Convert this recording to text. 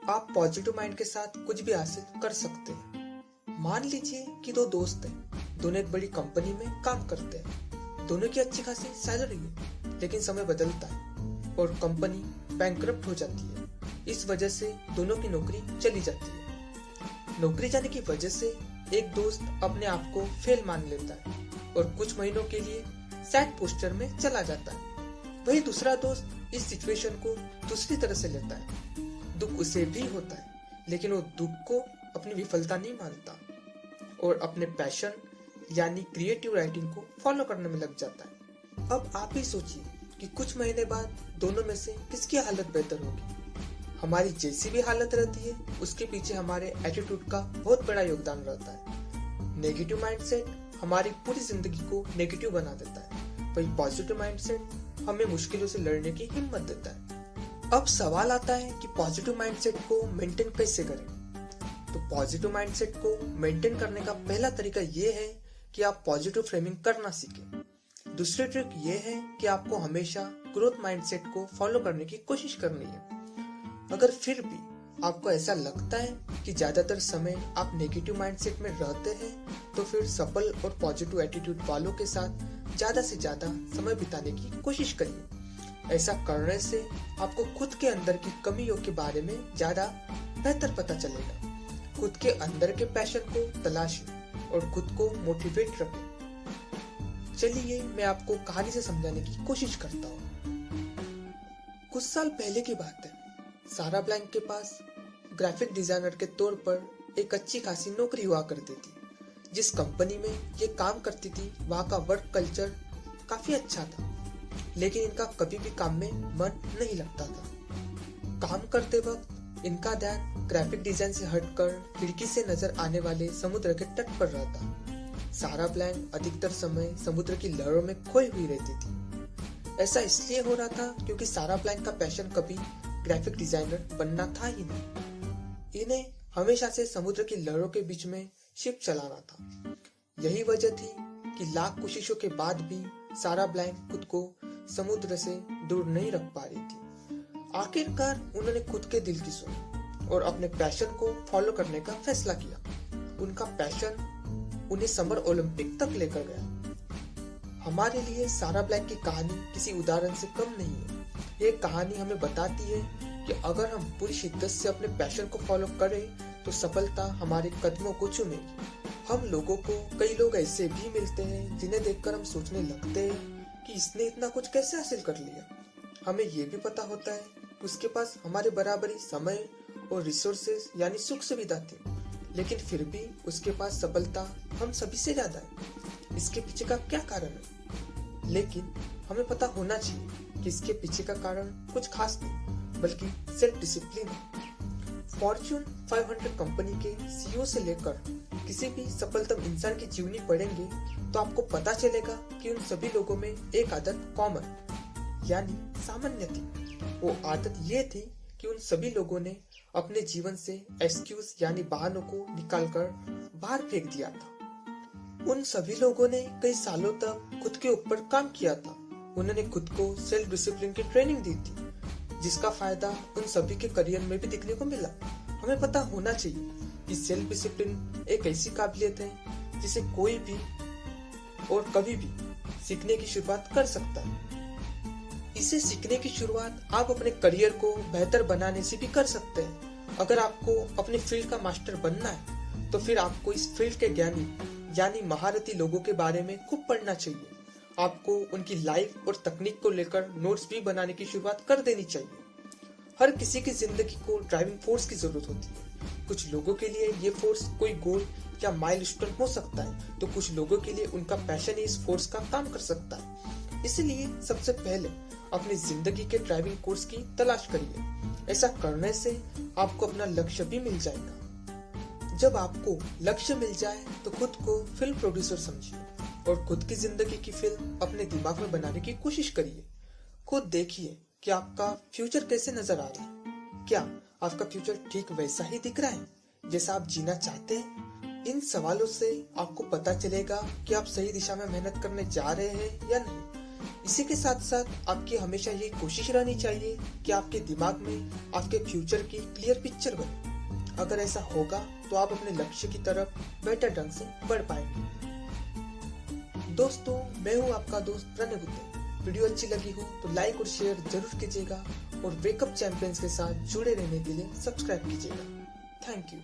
आप positive mind के साथ कुछ भी हासिल कर सकते हैं। मान लीजिए कि दो दोस्त हैं, दोनों एक बड़ी कंपनी में काम करते हैं। दोनों की अच्छी खासी सैलरी है, लेकिन समय बदलता है और कंपनी बैंकरप्ट हो जाती है। इस वजह से दोनों की नौकरी चली जाती है। नौकरी जाने की वजह से एक दोस्त अपने आप को फेल मान लेता है और कुछ महीनों के लिए सैड पोस्टर में चला जाता है। वही दूसरा दोस्त इस सिचुएशन को दूसरी तरह से लेता है। दुख उसे भी होता है, लेकिन वो दुख को अपनी विफलता नहीं मानता और अपने पैशन यानी क्रिएटिव राइटिंग को फॉलो करने में लग जाता है। अब आप ही सोचिए कि कुछ महीने बाद दोनों में से किसकी हालत बेहतर होगी। हमारी जैसी भी हालत रहती है, उसके पीछे हमारे एटीट्यूड का बहुत बड़ा योगदान रहता है। नेगेटिव माइंडसेट हमारी पूरी जिंदगी को नेगेटिव बना देता है, वही पॉजिटिव माइंडसेट हमें मुश्किलों से लड़ने की हिम्मत देता है। अब सवाल आता है कि पॉजिटिव माइंडसेट को मेंटेन कैसे करें। तो पॉजिटिव माइंडसेट को मेंटेन करने का पहला तरीका ये है कि आप पॉजिटिव फ्रेमिंग करना सीखें। दूसरी ट्रिक ये है कि आपको हमेशा ग्रोथ माइंडसेट को फॉलो करने की कोशिश करनी है। अगर फिर भी आपको ऐसा लगता है कि ज्यादातर समय आप नेगेटिव माइंडसेट में रहते हैं, तो फिर सफल और पॉजिटिव एटीट्यूड वालों के साथ ज्यादा से ज्यादा समय बिताने की कोशिश करिए। ऐसा करने से आपको खुद के अंदर की कमियों के बारे में ज्यादा बेहतर पता चलेगा। खुद के अंदर के पैशन को तलाशें और खुद को मोटिवेट रखें। चलिए मैं आपको कहानी से समझाने की कोशिश करता हूँ। कुछ साल पहले की बात है। सारा ब्लैंक के पास ग्राफिक डिजाइनर के तौर पर एक अच्छी खासी नौकरी हुआ करती थी। जिस कंपनी में ये काम करती थी, वहाँ का वर्क कल्चर काफी अच्छा था, लेकिन इनका कभी भी काम में मन नहीं लगता था। काम करते वक्त इनका ध्यान ग्राफिक डिजाइन से हटकर खिड़की से नजर आने वाले समुद्र के तट पर रहता। सारा ब्लैंक अधिकतर समय समुद्र की लहरों में खोई हुई रहती थी। ऐसा इसलिए हो रहा था क्योंकि सारा ब्लैंक का पैशन कभी ग्राफिक डिजाइनर बनना था ही नहीं। इन्हें हमेशा से समुद्र की लहरों के बीच में शिप चलाना था। यही वजह थी कि लाख कोशिशों के बाद भी सारा ब्लैंक खुद को समुद्र से दूर नहीं रख पा रही थी। आखिरकार उन्होंने खुद के दिल की सुनी और अपने पैशन को फॉलो करने का फैसला किया। उनका पैशन उन्हें समर ओलंपिक तक लेकर गया। हमारे लिए सारा ब्लैंक की कहानी किसी उदाहरण से कम नहीं है। ये कहानी हमें बताती है कि अगर हम पूरी शिद्दत से अपने पैशन को फॉलो करें तो सफलता हमारे कदमों को चूमेगी। हम लोगों को कई लोग ऐसे भी मिलते हैं जिन्हें देखकर हम सोचने लगते हैं कि इसने इतना कुछ कैसे हासिल कर लिया। हमें ये भी पता होता है कि उसके पास हमारे बराबरी समय और रिसोर्सेज यानी सुख सुविधा थी, लेकिन फिर भी उसके पास सफलता हम सभी से ज्यादा है। इसके पीछे का क्या कारण है? लेकिन हमें पता होना चाहिए कि इसके पीछे का कारण कुछ खास नहीं, बल्कि सेल्फ डिसिप्लिन है। फॉर्च्यून 500 कंपनी के सीईओ से लेकर किसी भी सफलतम इंसान की जीवनी पढ़ेंगे तो आपको पता चलेगा कि उन सभी लोगों में एक आदत कॉमन यानी सामान्य थी। वो आदत ये थी कि उन सभी लोगों ने अपने जीवन से एक्सक्यूज यानी बहानों को निकालकर बाहर फेंक दिया था। उन सभी लोगों ने कई सालों तक खुद के ऊपर काम किया था। उन्होंने खुद को सेल्फ डिसिप्लिन की ट्रेनिंग दी थी, जिसका फायदा उन सभी के करियर में भी दिखने को मिला। हमें पता होना चाहिए कि सेल्फ डिसिप्लिन एक ऐसी काबिलियत है जिसे कोई भी और कभी भी सीखने की शुरुआत कर सकता है। इसे सीखने की शुरुआत आप अपने करियर को बेहतर बनाने से भी कर सकते हैं। अगर आपको अपने फील्ड का मास्टर बनना है तो फिर आपको इस फील्ड के ज्ञानी यानी महारथी लोगों के बारे में खूब पढ़ना चाहिए। आपको उनकी लाइफ और तकनीक को लेकर नोट्स भी बनाने की शुरुआत कर देनी चाहिए। हर किसी की जिंदगी को ड्राइविंग फोर्स की जरूरत होती है। कुछ लोगों के लिए ये फोर्स कोई गोल या माइलस्टोन हो सकता है, तो कुछ लोगों के लिए उनका पैशन ही इस फोर्स का काम कर सकता है। इसलिए सबसे पहले अपनी जिंदगी के ड्राइविंग कोर्स की तलाश करिए। ऐसा करने से आपको अपना लक्ष्य भी मिल जाएगा। जब आपको लक्ष्य मिल जाए तो खुद को फिल्म प्रोड्यूसर समझिए और खुद की जिंदगी की फिल्म अपने दिमाग में बनाने की कोशिश करिए। खुद देखिए कि आपका फ्यूचर कैसे नजर आ रहा है। क्या आपका फ्यूचर ठीक वैसा ही दिख रहा है जैसा आप जीना चाहते हैं? इन सवालों से आपको पता चलेगा कि आप सही दिशा में मेहनत करने जा रहे हैं या नहीं। इसी के साथ साथ आपकी हमेशा ये कोशिश रहनी चाहिए कि आपके दिमाग में आपके फ्यूचर की क्लियर पिक्चर बने। अगर ऐसा होगा तो आप अपने लक्ष्य की तरफ बेहतर ढंग से बढ़ पाएंगे। दोस्तों, मैं हूँ आपका दोस्त प्रणय गुप्ता। वीडियो अच्छी लगी हो तो लाइक और शेयर जरूर कीजिएगा और वेकअप चैंपियंस के साथ जुड़े रहने के लिए सब्सक्राइब कीजिएगा। Thank you.